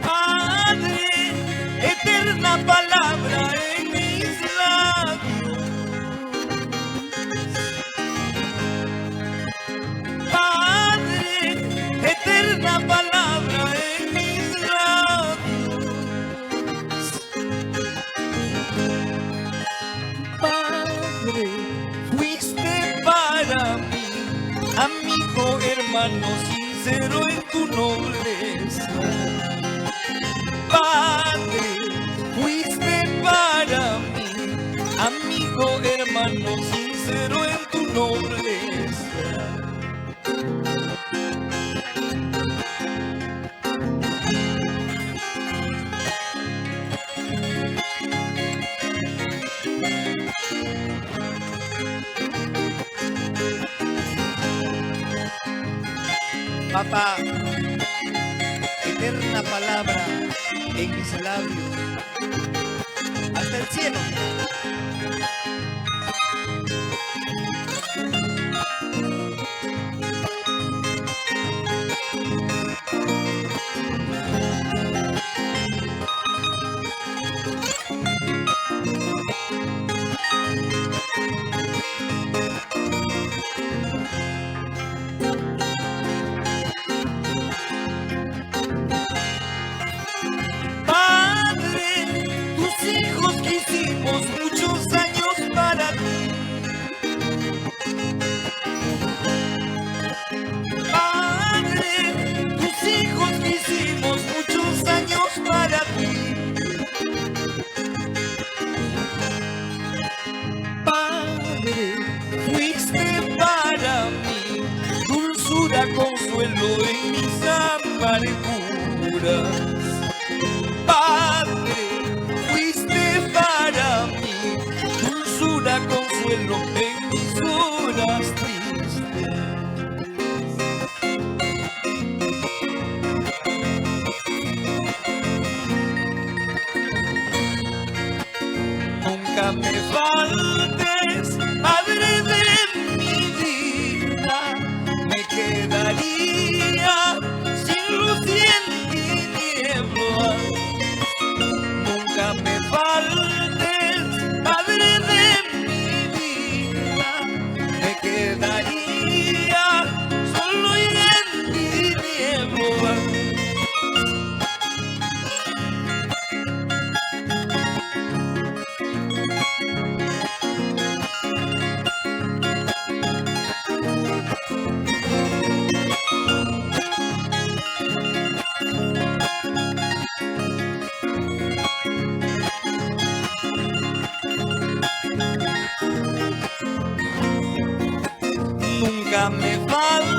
Padre, eterna palabra en mis labios. Padre, eterna palabra en mis labios. Padre, fuiste para mí, amigo, hermano, sincero en tu nobleza. Padre, fuiste para mí, amigo, hermano, sincero en tu nobleza. Papá, eterna palabra en mis labios, hasta el cielo. Padre, tus hijos quisimos muchos años para ti. Padre, tus hijos quisimos muchos años para ti. Padre, fuiste para mí dulzura, consuelo en mis amarguras. Padre, fuiste para mí dulzura, consuelo en mis horas tristes. Nunca me faltes, Padre de mi vida, me quedaría sin luz y en tinieblas. Nunca me faltes, Padre de mi vida, me quedaría solo y en tinieblas. Nunca me faltes,